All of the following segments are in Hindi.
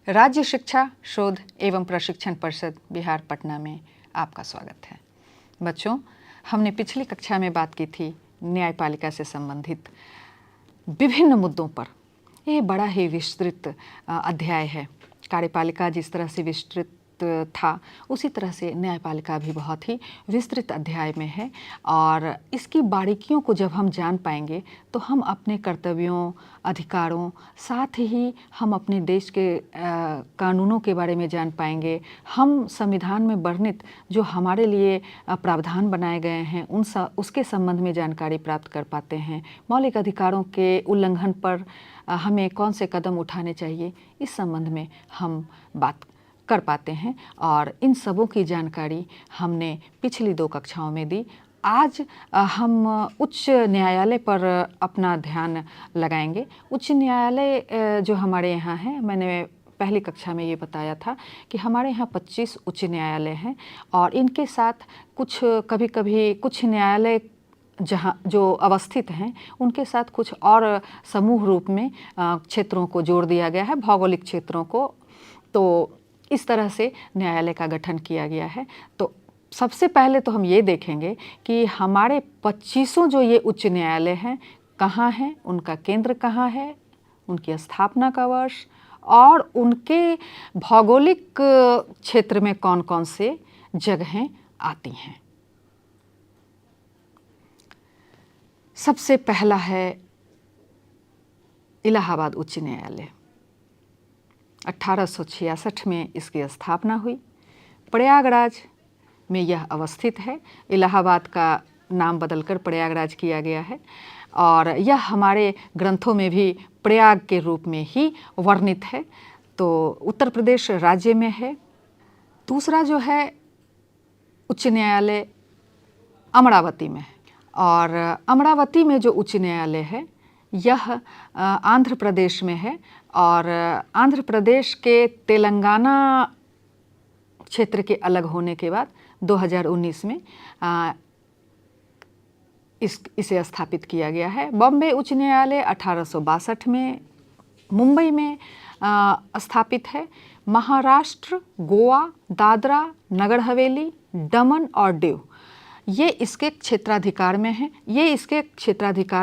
राज्य शिक्षा शोध एवं प्रशिक्षण परिषद बिहार पटना में आपका स्वागत है। बच्चों, हमने पिछली कक्षा में बात की थी न्यायपालिका से संबंधित विभिन्न मुद्दों पर। ये बड़ा ही विस्तृत अध्याय है। कार्यपालिका जिस तरह से विस्तृत था उसी तरह से न्यायपालिका भी बहुत ही विस्तृत अध्याय में है, और इसकी बारीकियों को जब हम जान पाएंगे तो हम अपने कर्तव्यों, अधिकारों, साथ ही हम अपने देश के कानूनों के बारे में जान पाएंगे। हम संविधान में वर्णित जो हमारे लिए प्रावधान बनाए गए हैं उसके संबंध में जानकारी प्राप्त कर पाते हैं। मौलिक अधिकारों के उल्लंघन पर हमें कौन से कदम उठाने चाहिए, इस संबंध में हम बात कर पाते हैं, और इन सबों की जानकारी हमने पिछली 2 कक्षाओं में दी। आज हम उच्च न्यायालय पर अपना ध्यान लगाएंगे। उच्च न्यायालय जो हमारे यहाँ है, मैंने पहली कक्षा में ये बताया था कि हमारे यहाँ 25 उच्च न्यायालय हैं, और इनके साथ कभी-कभी कुछ न्यायालय जहाँ जो अवस्थित हैं उनके साथ कुछ और समूह रूप में क्षेत्रों को जोड़ दिया गया है, भौगोलिक क्षेत्रों को। तो इस तरह से न्यायालय का गठन किया गया है। तो सबसे पहले तो हम ये देखेंगे कि हमारे 25 जो ये उच्च न्यायालय हैं कहाँ हैं, उनका केंद्र कहाँ है, उनकी स्थापना का वर्ष, और उनके भौगोलिक क्षेत्र में कौन कौन से जगहें आती हैं। सबसे पहला है इलाहाबाद उच्च न्यायालय। 1866 में इसकी स्थापना हुई। प्रयागराज में यह अवस्थित है। इलाहाबाद का नाम बदलकर प्रयागराज किया गया है, और यह हमारे ग्रंथों में भी प्रयाग के रूप में ही वर्णित है। तो उत्तर प्रदेश राज्य में है। दूसरा जो है उच्च न्यायालय अमरावती में है, और अमरावती में जो उच्च न्यायालय है यह आंध्र प्रदेश में है, और आंध्र प्रदेश के तेलंगाना क्षेत्र के अलग होने के बाद 2019 में इसे स्थापित किया गया है। बॉम्बे उच्च न्यायालय 1862 में मुंबई में स्थापित है। महाराष्ट्र, गोवा, दादरा, नगर हवेली, दमन और दीव ये इसके क्षेत्राधिकार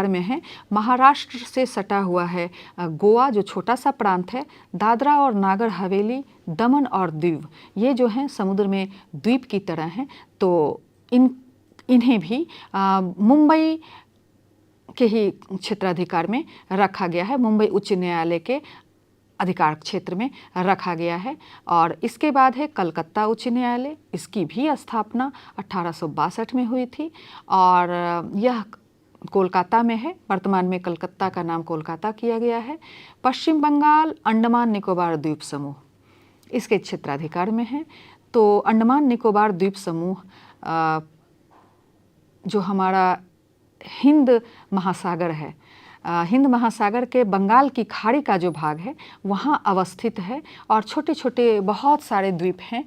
में है। महाराष्ट्र से सटा हुआ है गोवा जो छोटा सा प्रांत है। दादरा और नागर हवेली, दमन और दीव ये जो हैं समुद्र में द्वीप की तरह हैं। तो इन्हें भी मुंबई के ही क्षेत्राधिकार में रखा गया है, मुंबई उच्च न्यायालय के अधिकार क्षेत्र में रखा गया है। और इसके बाद है कलकत्ता उच्च न्यायालय। इसकी भी स्थापना 1862 में हुई थी, और यह कोलकाता में है। वर्तमान में कलकत्ता का नाम कोलकाता किया गया है। पश्चिम बंगाल अंडमान निकोबार द्वीप समूह इसके क्षेत्राधिकार में है। तो अंडमान निकोबार द्वीप समूह जो हमारा हिंद महासागर है, हिंद महासागर के बंगाल की खाड़ी का जो भाग है वहाँ अवस्थित है, और छोटे छोटे बहुत सारे द्वीप हैं।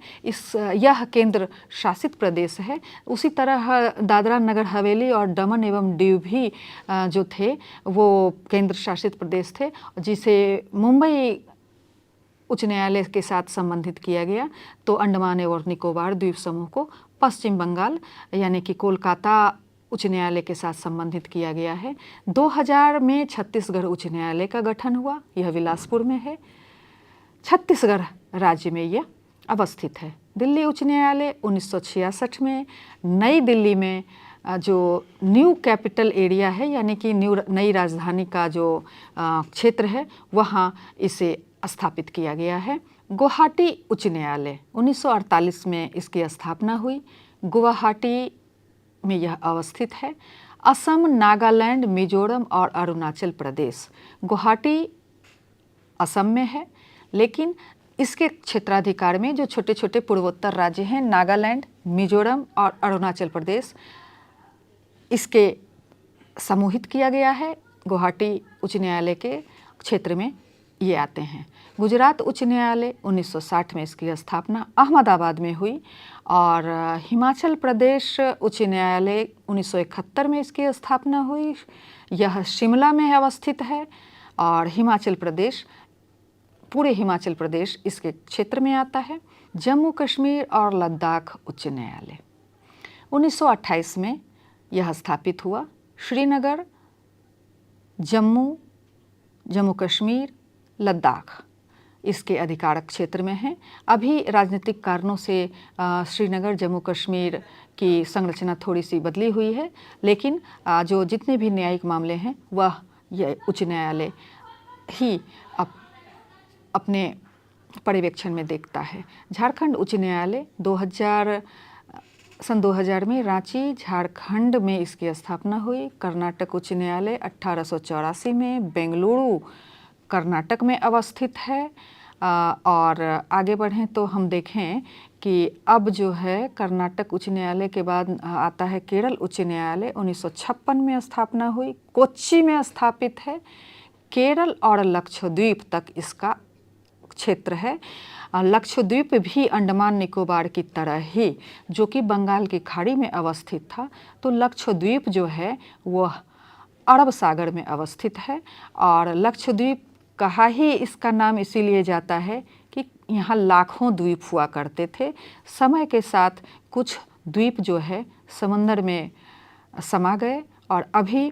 यह केंद्र शासित प्रदेश है। उसी तरह दादरा नगर हवेली और दमन एवं दीव भी जो थे वो केंद्र शासित प्रदेश थे, जिसे मुंबई उच्च न्यायालय के साथ संबंधित किया गया। तो अंडमान और निकोबार द्वीप समूह को पश्चिम बंगाल यानी कि कोलकाता उच्च न्यायालय के साथ संबंधित किया गया है। 2000 में छत्तीसगढ़ उच्च न्यायालय का गठन हुआ। यह बिलासपुर में है। छत्तीसगढ़ राज्य में यह अवस्थित है। दिल्ली उच्च न्यायालय 1966 में नई दिल्ली में जो न्यू कैपिटल एरिया है यानी कि नई राजधानी का जो क्षेत्र है वहाँ इसे स्थापित किया गया है। गुवाहाटी उच्च न्यायालय 1948 में इसकी स्थापना हुई। गुवाहाटी में यह अवस्थित है। असम, नागालैंड, मिजोरम और अरुणाचल प्रदेश। गुवाहाटी असम में है, लेकिन इसके क्षेत्राधिकार में जो छोटे छोटे पूर्वोत्तर राज्य हैं नागालैंड, मिजोरम और अरुणाचल प्रदेश, इसके समूहित किया गया है। गुवाहाटी उच्च न्यायालय के क्षेत्र में ये आते हैं। गुजरात उच्च न्यायालय 1960 में इसकी स्थापना अहमदाबाद में हुई, और हिमाचल प्रदेश उच्च न्यायालय 1971 में इसकी स्थापना हुई। यह शिमला में अवस्थित है, और हिमाचल प्रदेश पूरे हिमाचल प्रदेश इसके क्षेत्र में आता है। जम्मू कश्मीर और लद्दाख उच्च न्यायालय 1928 में यह स्थापित हुआ। श्रीनगर, जम्मू कश्मीर, लद्दाख इसके अधिकारक क्षेत्र में है। अभी राजनीतिक कारणों से श्रीनगर, जम्मू कश्मीर की संरचना थोड़ी सी बदली हुई है, लेकिन जो जितने भी न्यायिक मामले हैं वह यह उच्च न्यायालय ही अपने पर्यवेक्षण में देखता है। झारखंड उच्च न्यायालय सन 2000 में रांची, झारखंड में इसकी स्थापना हुई। कर्नाटक उच्च न्यायालय 1884 में बेंगलुरु, कर्नाटक में अवस्थित है। और आगे बढ़ें तो हम देखें कि अब जो है कर्नाटक उच्च न्यायालय के बाद आता है केरल उच्च न्यायालय। 1956 में स्थापना हुई, कोच्चि में स्थापित है। केरल और लक्षद्वीप तक इसका क्षेत्र है। लक्षद्वीप भी अंडमान निकोबार की तरह ही, जो कि बंगाल की खाड़ी में अवस्थित था, तो लक्षद्वीप जो है वह अरब सागर में अवस्थित है। और लक्षद्वीप कहा ही इसका नाम इसीलिए जाता है कि यहाँ लाखों द्वीप हुआ करते थे। समय के साथ कुछ द्वीप जो है समंदर में समा गए और अभी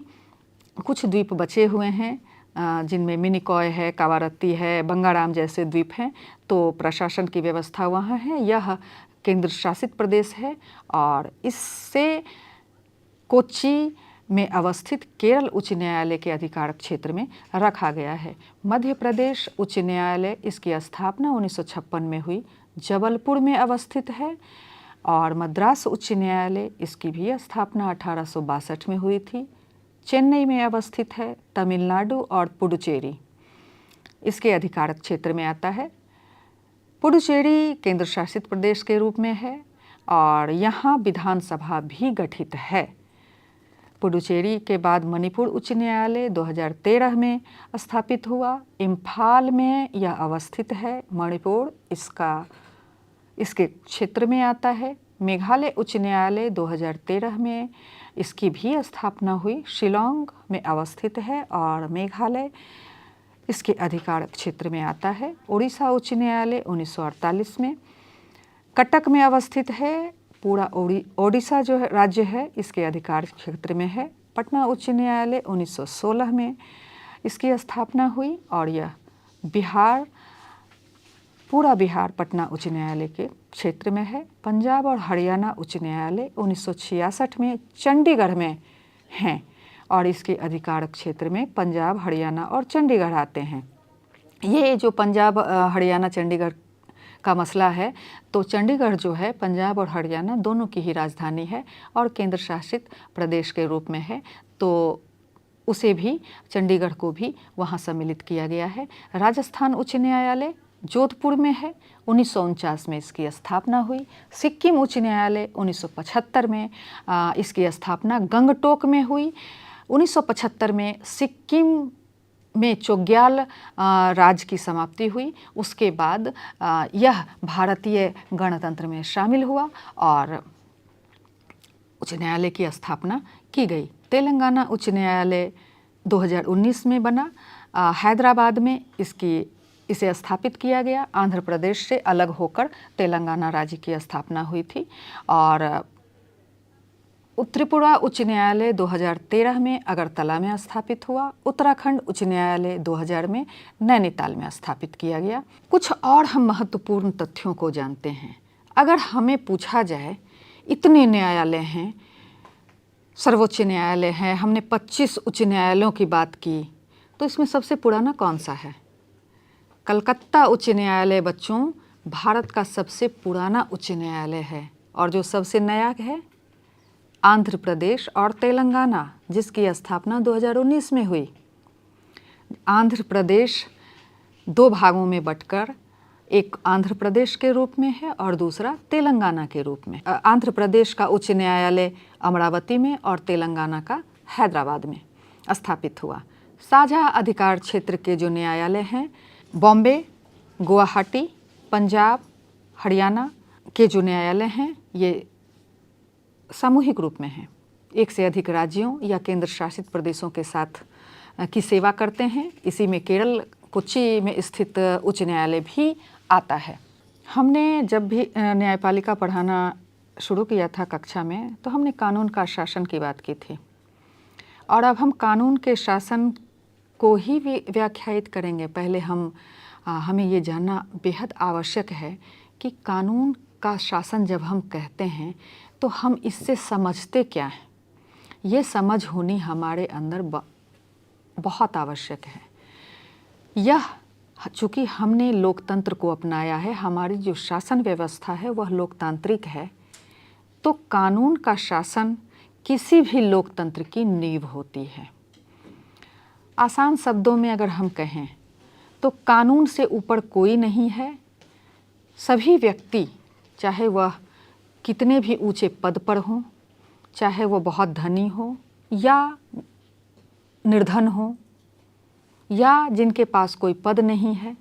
कुछ द्वीप बचे हुए हैं, जिनमें मिनिकॉय है, कावारत्ती है, बंगाराम जैसे द्वीप हैं। तो प्रशासन की व्यवस्था वहाँ है। यह केंद्र शासित प्रदेश है और इससे कोच्चि में अवस्थित केरल उच्च न्यायालय के अधिकारक क्षेत्र में रखा गया है। मध्य प्रदेश उच्च न्यायालय, इसकी स्थापना 1956 में हुई, जबलपुर में अवस्थित है। और मद्रास उच्च न्यायालय, इसकी भी स्थापना 1862 में हुई थी, चेन्नई में अवस्थित है। तमिलनाडु और पुडुचेरी इसके अधिकारक क्षेत्र में आता है। पुडुचेरी केंद्र शासित प्रदेश के रूप में है और यहाँ विधानसभा भी गठित है। पुडुचेरी के बाद मणिपुर उच्च न्यायालय 2013 में स्थापित हुआ। इम्फाल में यह अवस्थित है। मणिपुर इसके क्षेत्र में आता है। मेघालय उच्च न्यायालय 2013 में इसकी भी स्थापना हुई, शिलोंग में अवस्थित है और मेघालय इसके अधिकारक क्षेत्र में आता है। उड़ीसा उच्च न्यायालय 1948 में कटक में अवस्थित है। पूरा ओडिशा जो है राज्य है इसके अधिकार क्षेत्र में है। पटना उच्च न्यायालय 1916 में इसकी स्थापना हुई और यह पूरा बिहार पटना उच्च न्यायालय के क्षेत्र में है। पंजाब और हरियाणा उच्च न्यायालय 1966 में चंडीगढ़ में हैं और इसके अधिकारक क्षेत्र में पंजाब, हरियाणा और चंडीगढ़ आते हैं। ये जो पंजाब, हरियाणा, चंडीगढ़ का मसला है, तो चंडीगढ़ जो है पंजाब और हरियाणा दोनों की ही राजधानी है और केंद्र शासित प्रदेश के रूप में है, तो उसे भी, चंडीगढ़ को भी वहाँ सम्मिलित किया गया है। राजस्थान उच्च न्यायालय जोधपुर में है। 1949 में इसकी स्थापना हुई। सिक्किम उच्च न्यायालय 1975 में इसकी स्थापना गंगटोक में हुई। 1975 में सिक्किम में चोग्याल राज की समाप्ति हुई। उसके बाद यह भारतीय गणतंत्र में शामिल हुआ और उच्च न्यायालय की स्थापना की गई। तेलंगाना उच्च न्यायालय 2019 में बना। हैदराबाद में इसे स्थापित किया गया। आंध्र प्रदेश से अलग होकर तेलंगाना राज्य की स्थापना हुई थी। और त्रिपुरा उच्च न्यायालय 2013 में अगरतला में स्थापित हुआ। उत्तराखंड उच्च न्यायालय 2000 में नैनीताल में स्थापित किया गया। कुछ और हम महत्वपूर्ण तथ्यों को जानते हैं। अगर हमें पूछा जाए इतने न्यायालय हैं, सर्वोच्च न्यायालय है, हमने 25 उच्च न्यायालयों की बात की, तो इसमें सबसे पुराना कौन सा है? कलकत्ता उच्च न्यायालय बच्चों भारत का सबसे पुराना उच्च न्यायालय है। और जो सबसे नया है आंध्र प्रदेश और तेलंगाना, जिसकी स्थापना 2019 में हुई। आंध्र प्रदेश 2 भागों में बंटकर एक आंध्र प्रदेश के रूप में है और दूसरा तेलंगाना के रूप में। आंध्र प्रदेश का उच्च न्यायालय अमरावती में और तेलंगाना का हैदराबाद में स्थापित हुआ। साझा अधिकार क्षेत्र के जो न्यायालय हैं, बॉम्बे, गुवाहाटी, पंजाब, हरियाणा के जो न्यायालय हैं, ये सामूहिक रूप में हैं। एक से अधिक राज्यों या केंद्र शासित प्रदेशों के साथ की सेवा करते हैं। इसी में केरल कोच्चि में स्थित उच्च न्यायालय भी आता है। हमने जब भी न्यायपालिका पढ़ाना शुरू किया था कक्षा में, तो हमने कानून का शासन की बात की थी, और अब हम कानून के शासन को ही व्याख्यायित करेंगे। पहले हमें ये जानना बेहद आवश्यक है कि कानून का शासन जब हम कहते हैं तो हम इससे समझते क्या हैं। ये समझ होनी हमारे अंदर बहुत आवश्यक है। यह चूँकि हमने लोकतंत्र को अपनाया है, हमारी जो शासन व्यवस्था है वह लोकतांत्रिक है, तो कानून का शासन किसी भी लोकतंत्र की नींव होती है। आसान शब्दों में अगर हम कहें तो कानून से ऊपर कोई नहीं है। सभी व्यक्ति, चाहे वह कितने भी ऊंचे पद पर हों, चाहे वह बहुत धनी हो या निर्धन हो, या जिनके पास कोई पद नहीं है,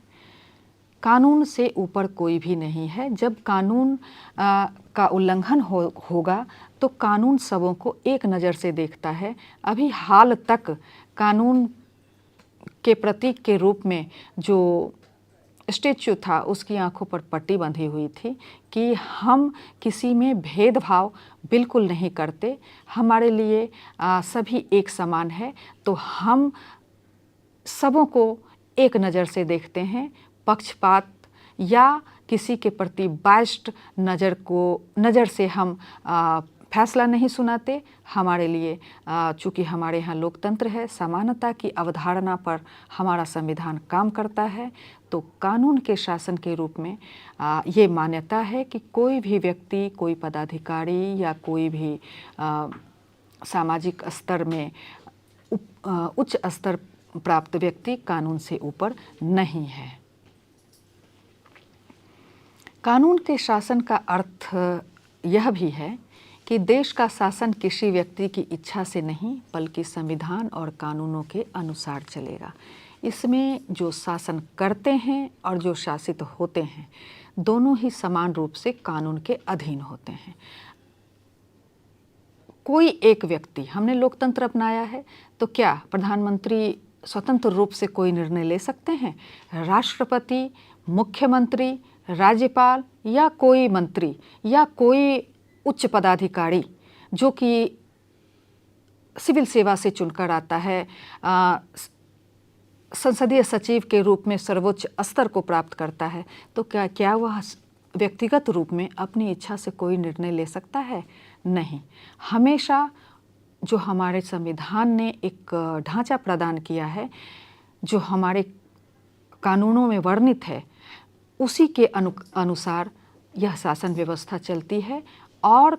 कानून से ऊपर कोई भी नहीं है। जब कानून का उल्लंघन होगा तो कानून सबों को एक नज़र से देखता है। अभी हाल तक कानून के प्रतीक के रूप में जो स्टैच्यू था, उसकी आंखों पर पट्टी बंधी हुई थी कि हम किसी में भेदभाव बिल्कुल नहीं करते, हमारे लिए सभी एक समान है। तो हम सबों को एक नज़र से देखते हैं। पक्षपात या किसी के प्रति बाइस्ड नज़र से हम फैसला नहीं सुनाते। हमारे लिए चूँकि हमारे यहाँ लोकतंत्र है, समानता की अवधारणा पर हमारा संविधान काम करता है, तो कानून के शासन के रूप में ये मान्यता है कि कोई भी व्यक्ति, कोई पदाधिकारी या कोई भी सामाजिक स्तर में उच्च स्तर प्राप्त व्यक्ति कानून से ऊपर नहीं है। कानून के शासन का अर्थ यह भी है कि देश का शासन किसी व्यक्ति की इच्छा से नहीं, बल्कि संविधान और कानूनों के अनुसार चलेगा। इसमें जो शासन करते हैं और जो शासित होते हैं, दोनों ही समान रूप से कानून के अधीन होते हैं। कोई एक व्यक्ति, हमने लोकतंत्र अपनाया है, तो क्या प्रधानमंत्री स्वतंत्र रूप से कोई निर्णय ले सकते हैं? राष्ट्रपति, मुख्यमंत्री, राज्यपाल या कोई मंत्री या कोई उच्च पदाधिकारी जो कि सिविल सेवा से चुनकर आता है, संसदीय सचिव के रूप में सर्वोच्च स्तर को प्राप्त करता है, तो क्या वह व्यक्तिगत रूप में अपनी इच्छा से कोई निर्णय ले सकता है? नहीं। हमेशा जो हमारे संविधान ने एक ढांचा प्रदान किया है, जो हमारे कानूनों में वर्णित है, उसी के अनुसार यह शासन व्यवस्था चलती है। और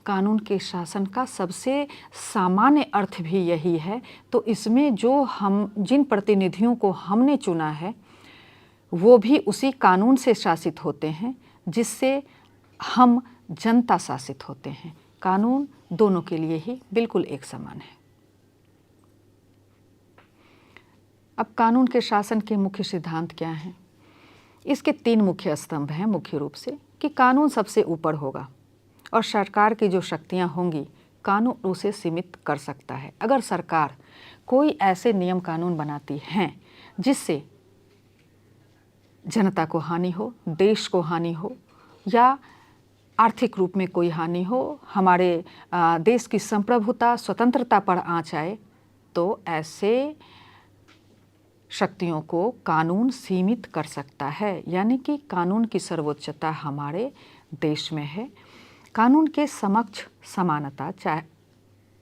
कानून के शासन का सबसे सामान्य अर्थ भी यही है। तो इसमें जो जिन प्रतिनिधियों को हमने चुना है, वो भी उसी कानून से शासित होते हैं जिससे हम जनता शासित होते हैं। कानून दोनों के लिए ही बिल्कुल एक समान है। अब कानून के शासन के मुख्य सिद्धांत क्या हैं? इसके 3 मुख्य स्तंभ हैं मुख्य रूप से, कि कानून सबसे ऊपर होगा और सरकार की जो शक्तियां होंगी, कानून उसे सीमित कर सकता है। अगर सरकार कोई ऐसे नियम कानून बनाती हैं जिससे जनता को हानि हो, देश को हानि हो या आर्थिक रूप में कोई हानि हो, हमारे देश की संप्रभुता, स्वतंत्रता पर आँच आए, तो ऐसे शक्तियों को कानून सीमित कर सकता है। यानी कि कानून की सर्वोच्चता हमारे देश में है। कानून के समक्ष समानता, चाहे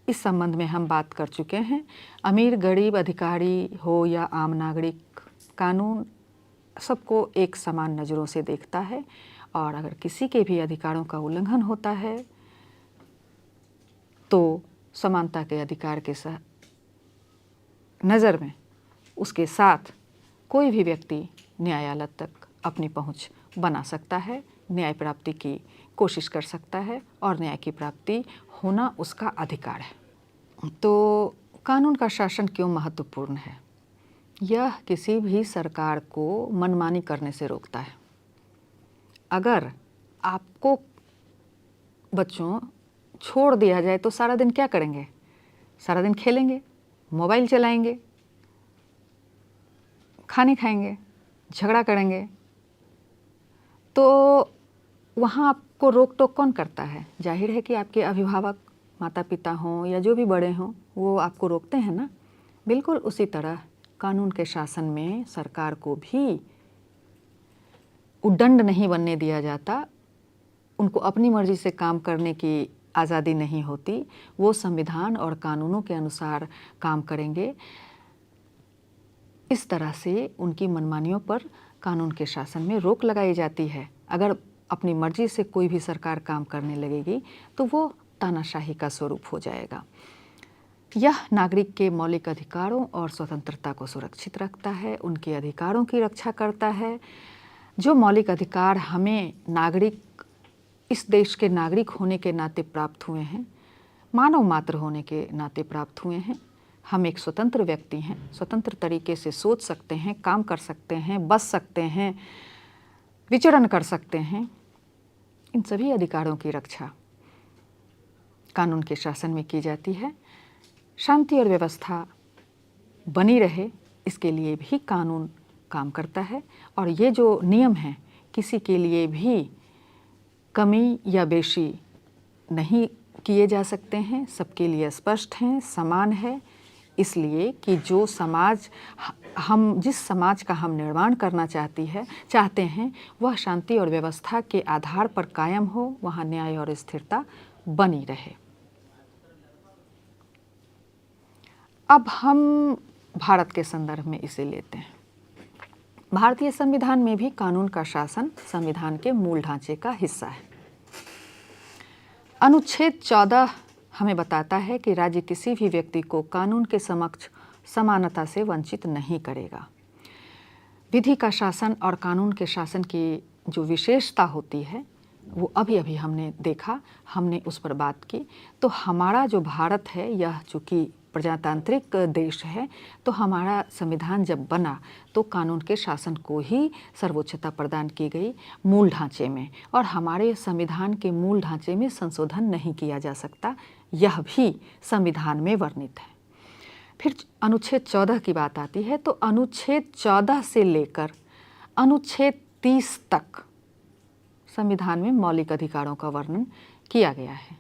इस संबंध में हम बात कर चुके हैं। अमीर गरीब, अधिकारी हो या आम नागरिक, कानून सबको एक समान नज़रों से देखता है। और अगर किसी के भी अधिकारों का उल्लंघन होता है तो समानता के अधिकार के नज़र में उसके साथ कोई भी व्यक्ति न्यायालय तक अपनी पहुंच बना सकता है, न्याय प्राप्ति की कोशिश कर सकता है और न्याय की प्राप्ति होना उसका अधिकार है। तो कानून का शासन क्यों महत्वपूर्ण है? यह किसी भी सरकार को मनमानी करने से रोकता है। अगर आपको बच्चों छोड़ दिया जाए तो सारा दिन क्या करेंगे? सारा दिन खेलेंगे, मोबाइल चलाएंगे, खाने खाएंगे, झगड़ा करेंगे, तो वहाँ आपको रोक टोक कौन करता है? जाहिर है कि आपके अभिभावक, माता पिता हों या जो भी बड़े हों, वो आपको रोकते हैं ना। बिल्कुल उसी तरह कानून के शासन में सरकार को भी उद्दंड नहीं बनने दिया जाता, उनको अपनी मर्जी से काम करने की आज़ादी नहीं होती। वो संविधान और कानूनों के अनुसार काम करेंगे। इस तरह से उनकी मनमानियों पर कानून के शासन में रोक लगाई जाती है। अगर अपनी मर्जी से कोई भी सरकार काम करने लगेगी तो वो तानाशाही का स्वरूप हो जाएगा। यह नागरिक के मौलिक अधिकारों और स्वतंत्रता को सुरक्षित रखता है, उनके अधिकारों की रक्षा करता है। जो मौलिक अधिकार हमें नागरिक, इस देश के नागरिक होने के नाते प्राप्त हुए हैं, मानव मात्र होने के नाते प्राप्त हुए हैं। हम एक स्वतंत्र व्यक्ति हैं, स्वतंत्र तरीके से सोच सकते हैं, काम कर सकते हैं, बस सकते हैं, विचरण कर सकते हैं। इन सभी अधिकारों की रक्षा कानून के शासन में की जाती है। शांति और व्यवस्था बनी रहे, इसके लिए भी कानून काम करता है। और ये जो नियम हैं, किसी के लिए भी कमी या बेशी नहीं किए जा सकते हैं, सबके लिए स्पष्ट हैं, समान है। इसलिए कि जो समाज जिस समाज का हम निर्माण करना चाहते हैं, वह शांति और व्यवस्था के आधार पर कायम हो, वहाँ न्याय और स्थिरता बनी रहे। अब हम भारत के संदर्भ में इसे लेते हैं। भारतीय संविधान में भी कानून का शासन संविधान के मूल ढांचे का हिस्सा है। अनुच्छेद 14 हमें बताता है कि राज्य किसी भी व्यक्ति को कानून के समक्ष समानता से वंचित नहीं करेगा। विधि का शासन और कानून के शासन की जो विशेषता होती है वो अभी हमने देखा, हमने उस पर बात की। तो हमारा जो भारत है, यह चूँकि प्रजातांत्रिक देश है, तो हमारा संविधान जब बना तो कानून के शासन को ही सर्वोच्चता प्रदान की गई मूल ढांचे में। और हमारे संविधान के मूल ढांचे में संशोधन नहीं किया जा सकता, यह भी संविधान में वर्णित है। फिर अनुच्छेद 14 की बात आती है, तो अनुच्छेद 14 से लेकर अनुच्छेद 30 तक संविधान में मौलिक अधिकारों का वर्णन किया गया है।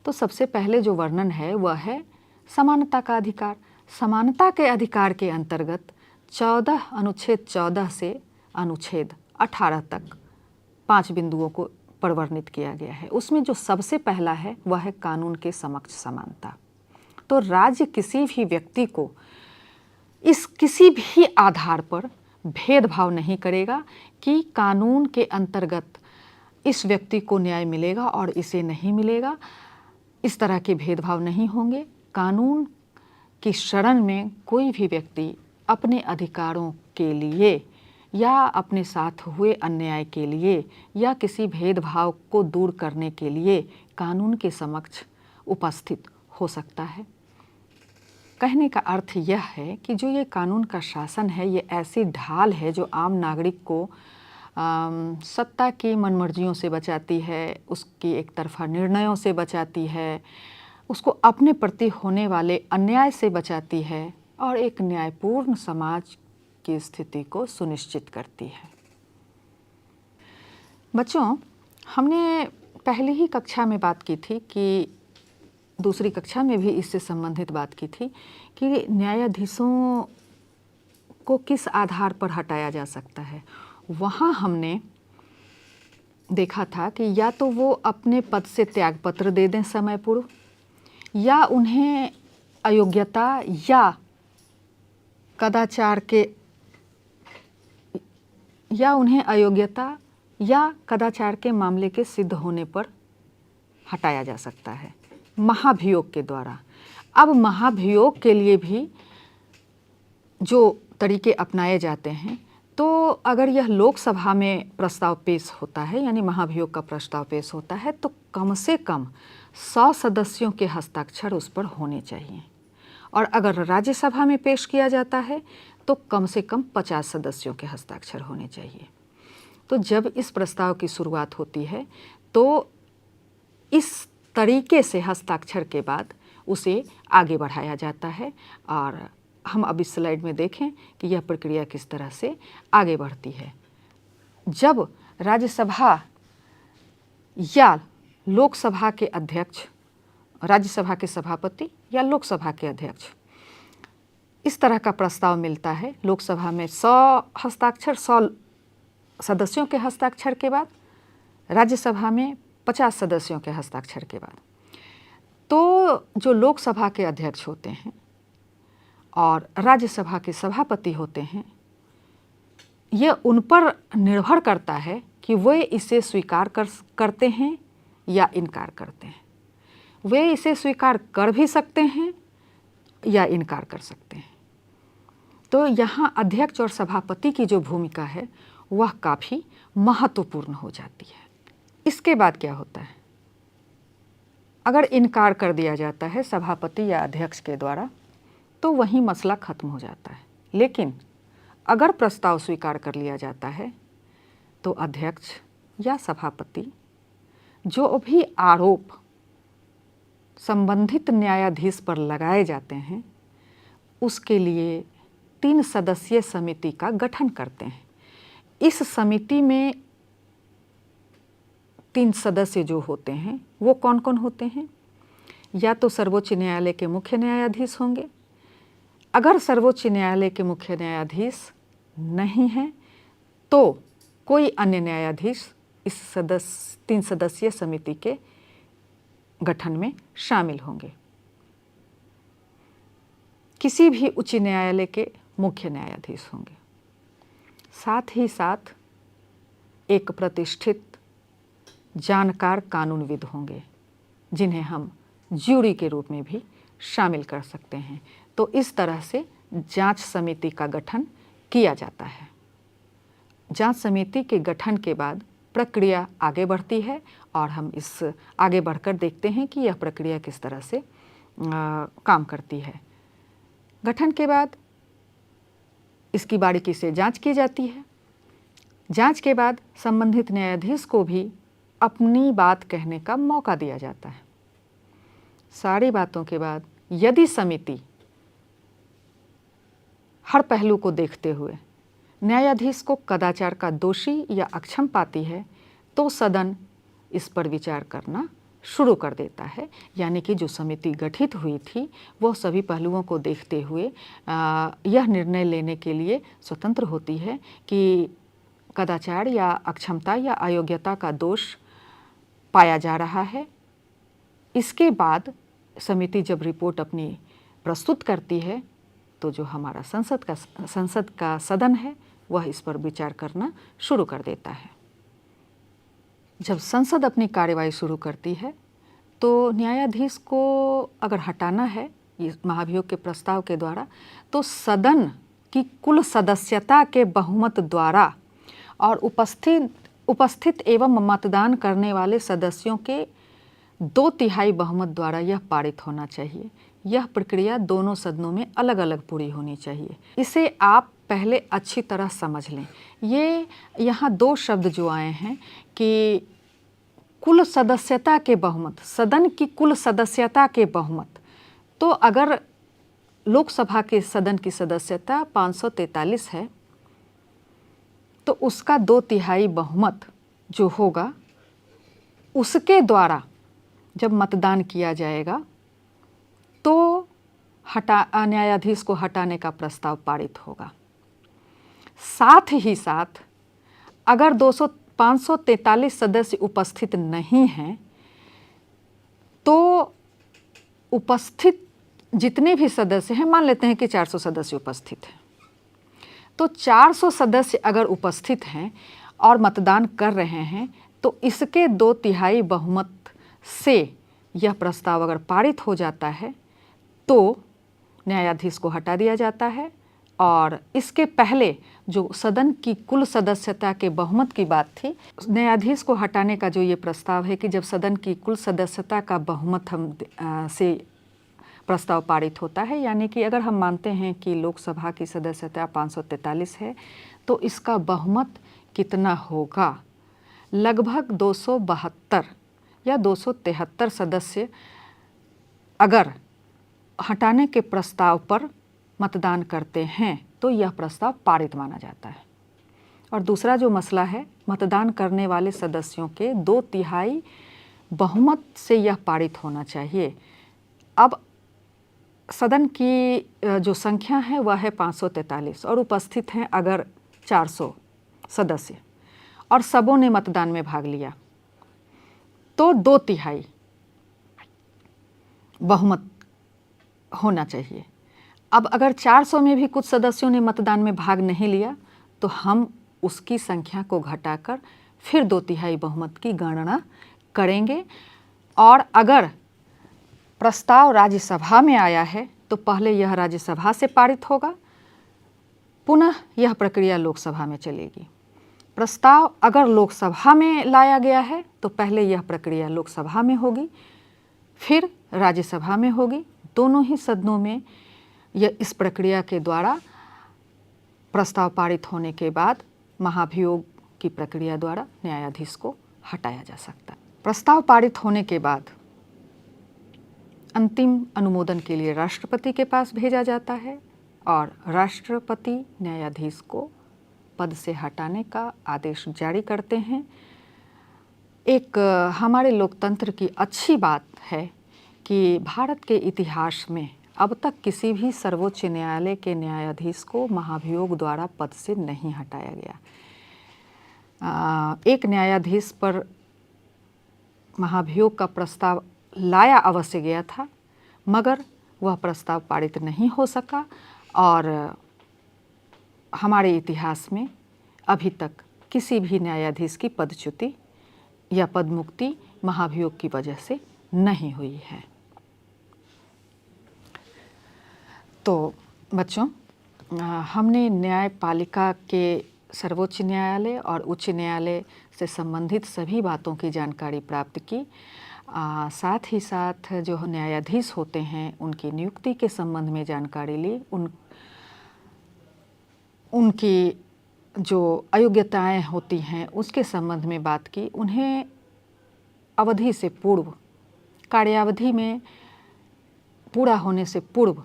तो सबसे पहले जो वर्णन है वह है समानता का अधिकार। समानता के अधिकार के अंतर्गत अनुच्छेद 14 से अनुच्छेद 18 तक 5 बिंदुओं को वर्णित किया गया है। उसमें जो सबसे पहला है वह है कानून के समक्ष समानता। तो राज्य किसी भी व्यक्ति को इस किसी भी आधार पर भेदभाव नहीं करेगा कि कानून के अंतर्गत इस व्यक्ति को न्याय मिलेगा और इसे नहीं मिलेगा। इस तरह के भेदभाव नहीं होंगे। कानून की शरण में कोई भी व्यक्ति अपने अधिकारों के लिए या अपने साथ हुए अन्याय के लिए या किसी भेदभाव को दूर करने के लिए कानून के समक्ष उपस्थित हो सकता है। कहने का अर्थ यह है कि जो ये कानून का शासन है, ये ऐसी ढाल है जो आम नागरिक को सत्ता की मनमर्जियों से बचाती है, उसकी एक तरफा निर्णयों से बचाती है, उसको अपने प्रति होने वाले अन्याय से बचाती है और एक न्यायपूर्ण समाज की स्थिति को सुनिश्चित करती है। बच्चों, हमने पहली ही कक्षा में बात की थी कि दूसरी कक्षा में भी इससे संबंधित बात की थी कि न्यायाधीशों को किस आधार पर हटाया जा सकता है। वहाँ हमने देखा था कि या तो वो अपने पद से त्यागपत्र दे दें समय पूर्व, या उन्हें अयोग्यता या कदाचार के मामले के सिद्ध होने पर हटाया जा सकता है महाभियोग के द्वारा। अब महाभियोग के लिए भी जो तरीके अपनाए जाते हैं, तो अगर यह लोकसभा में प्रस्ताव पेश होता है, यानी महाभियोग का प्रस्ताव पेश होता है, तो कम से कम 100 सदस्यों के हस्ताक्षर उस पर होने चाहिए। और अगर राज्यसभा में पेश किया जाता है तो कम से कम 50 सदस्यों के हस्ताक्षर होने चाहिए। तो जब इस प्रस्ताव की शुरुआत होती है तो इस तरीके से हस्ताक्षर के बाद उसे आगे बढ़ाया जाता है और हम अब इस स्लाइड में देखें कि यह प्रक्रिया किस तरह से आगे बढ़ती है। जब राज्यसभा या लोकसभा के अध्यक्ष, राज्यसभा के सभापति या लोकसभा के अध्यक्ष, इस तरह का प्रस्ताव मिलता है, लोकसभा में 100 हस्ताक्षर, 100 सदस्यों के हस्ताक्षर के बाद, राज्यसभा में 50 सदस्यों के हस्ताक्षर के बाद, तो जो लोकसभा के अध्यक्ष होते हैं और राज्यसभा के सभापति होते हैं, यह उन पर निर्भर करता है कि वे इसे स्वीकार करते हैं या इनकार करते हैं। वे इसे स्वीकार कर भी सकते हैं या इनकार कर सकते हैं। तो यहाँ अध्यक्ष और सभापति की जो भूमिका है वह काफ़ी महत्वपूर्ण हो जाती है। इसके बाद क्या होता है? अगर इनकार कर दिया जाता है सभापति या अध्यक्ष के द्वारा तो वहीं मसला खत्म हो जाता है। लेकिन अगर प्रस्ताव स्वीकार कर लिया जाता है तो अध्यक्ष या सभापति जो भी आरोप संबंधित न्यायाधीश पर लगाए जाते हैं उसके लिए 3 सदस्यीय समिति का गठन करते हैं। इस समिति में 3 सदस्य जो होते हैं वो कौन कौन होते हैं? या तो सर्वोच्च न्यायालय के मुख्य न्यायाधीश होंगे। अगर सर्वोच्च न्यायालय के मुख्य न्यायाधीश नहीं हैं तो कोई अन्य न्यायाधीश इस 3 सदस्यीय समिति के गठन में शामिल होंगे। किसी भी उच्च न्यायालय के मुख्य न्यायाधीश होंगे। साथ ही साथ एक प्रतिष्ठित जानकार कानूनविद होंगे जिन्हें हम ज्यूरी के रूप में भी शामिल कर सकते हैं। तो इस तरह से जांच समिति का गठन किया जाता है। जांच समिति के गठन के बाद प्रक्रिया आगे बढ़ती है और हम इस आगे बढ़कर देखते हैं कि यह प्रक्रिया किस तरह से काम करती है। गठन के बाद इसकी बारीकी से जांच की जाती है। जांच के बाद संबंधित न्यायाधीश को भी अपनी बात कहने का मौका दिया जाता है। सारी बातों के बाद यदि समिति हर पहलू को देखते हुए न्यायाधीश को कदाचार का दोषी या अक्षम पाती है तो सदन इस पर विचार करना शुरू कर देता है। यानी कि जो समिति गठित हुई थी वह सभी पहलुओं को देखते हुए यह निर्णय लेने के लिए स्वतंत्र होती है कि कदाचार या अक्षमता या अयोग्यता का दोष पाया जा रहा है। इसके बाद समिति जब रिपोर्ट अपनी प्रस्तुत करती है तो जो हमारा संसद का सदन है वह इस पर विचार करना शुरू कर देता है। जब संसद अपनी कार्यवाही शुरू करती है तो न्यायाधीश को अगर हटाना है इस महाभियोग के प्रस्ताव के द्वारा तो सदन की कुल सदस्यता के बहुमत द्वारा और उपस्थित एवं मतदान करने वाले सदस्यों के 2/3 बहुमत द्वारा यह पारित होना चाहिए। यह प्रक्रिया दोनों सदनों में अलग अलग पूरी होनी चाहिए। इसे आप पहले अच्छी तरह समझ लें। ये यहाँ 2 शब्द जो आए हैं कि कुल सदस्यता के बहुमत, सदन की कुल सदस्यता के बहुमत, तो अगर लोकसभा के सदन की सदस्यता 543 है तो उसका 2/3 बहुमत जो होगा उसके द्वारा जब मतदान किया जाएगा तो न्यायाधीश को हटाने का प्रस्ताव पारित होगा। साथ ही साथ अगर 543 सदस्य उपस्थित नहीं हैं तो उपस्थित जितने भी सदस्य हैं, मान लेते हैं कि 400 सदस्य उपस्थित हैं, तो 400 सदस्य अगर उपस्थित हैं और मतदान कर रहे हैं तो इसके 2/3 बहुमत से यह प्रस्ताव अगर पारित हो जाता है तो न्यायाधीश को हटा दिया जाता है। और इसके पहले जो सदन की कुल सदस्यता के बहुमत की बात थी, न्यायाधीश को हटाने का जो ये प्रस्ताव है कि जब सदन की कुल सदस्यता का बहुमत से प्रस्ताव पारित होता है, यानी कि अगर हम मानते हैं कि लोकसभा की सदस्यता 543 है तो इसका बहुमत कितना होगा? लगभग 272 या 273 सदस्य अगर हटाने के प्रस्ताव पर मतदान करते हैं तो यह प्रस्ताव पारित माना जाता है। और दूसरा जो मसला है, मतदान करने वाले सदस्यों के 2/3 बहुमत से यह पारित होना चाहिए। अब सदन की जो संख्या है वह है 543 और उपस्थित हैं अगर 400 सदस्य और सबों ने मतदान में भाग लिया तो 2/3 बहुमत होना चाहिए। अब अगर 400 में भी कुछ सदस्यों ने मतदान में भाग नहीं लिया तो हम उसकी संख्या को घटाकर फिर 2/3 बहुमत की गणना करेंगे। और अगर प्रस्ताव राज्यसभा में आया है तो पहले यह राज्यसभा से पारित होगा, पुनः यह प्रक्रिया लोकसभा में चलेगी। प्रस्ताव अगर लोकसभा में लाया गया है तो पहले यह प्रक्रिया लोकसभा में होगी, फिर राज्यसभा में होगी। दोनों ही सदनों में यह इस प्रक्रिया के द्वारा प्रस्ताव पारित होने के बाद महाभियोग की प्रक्रिया द्वारा न्यायाधीश को हटाया जा सकता है। प्रस्ताव पारित होने के बाद अंतिम अनुमोदन के लिए राष्ट्रपति के पास भेजा जाता है और राष्ट्रपति न्यायाधीश को पद से हटाने का आदेश जारी करते हैं। एक हमारे लोकतंत्र की अच्छी बात है कि भारत के इतिहास में अब तक किसी भी सर्वोच्च न्यायालय के न्यायाधीश को महाभियोग द्वारा पद से नहीं हटाया गया। एक न्यायाधीश पर महाभियोग का प्रस्ताव लाया अवश्य गया था, मगर वह प्रस्ताव पारित नहीं हो सका और हमारे इतिहास में अभी तक किसी भी न्यायाधीश की पदच्युति या पदमुक्ति महाभियोग की वजह से नहीं हुई है। तो बच्चों, हमने न्यायपालिका के सर्वोच्च न्यायालय और उच्च न्यायालय से संबंधित सभी बातों की जानकारी प्राप्त की। साथ ही साथ जो न्यायाधीश होते हैं उनकी नियुक्ति के संबंध में जानकारी ली, उनकी जो अयोग्यताएं होती हैं उसके संबंध में बात की। उन्हें अवधि से पूर्व, कार्यावधि में पूरा होने से पूर्व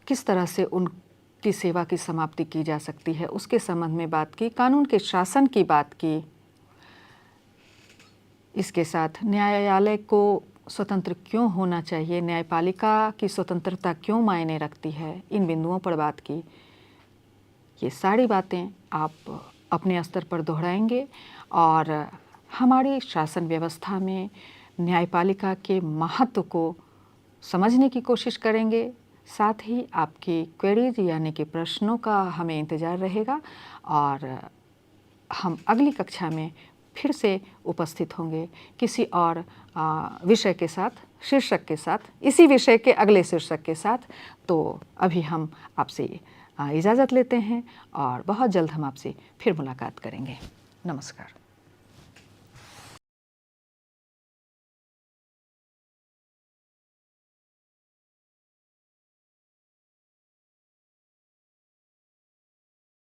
किस तरह से उनकी सेवा की समाप्ति की जा सकती है उसके संबंध में बात की। कानून के शासन की बात की। इसके साथ न्यायालय को स्वतंत्र क्यों होना चाहिए, न्यायपालिका की स्वतंत्रता क्यों मायने रखती है, इन बिंदुओं पर बात की। ये सारी बातें आप अपने स्तर पर दोहराएंगे और हमारी शासन व्यवस्था में न्यायपालिका के महत्व को समझने की कोशिश करेंगे। साथ ही आपकी क्वेरीज यानी कि प्रश्नों का हमें इंतज़ार रहेगा और हम अगली कक्षा में फिर से उपस्थित होंगे किसी और विषय के साथ, शीर्षक के साथ, इसी विषय के अगले शीर्षक के साथ। तो अभी हम आपसे इजाज़त लेते हैं और बहुत जल्द हम आपसे फिर मुलाकात करेंगे। नमस्कार।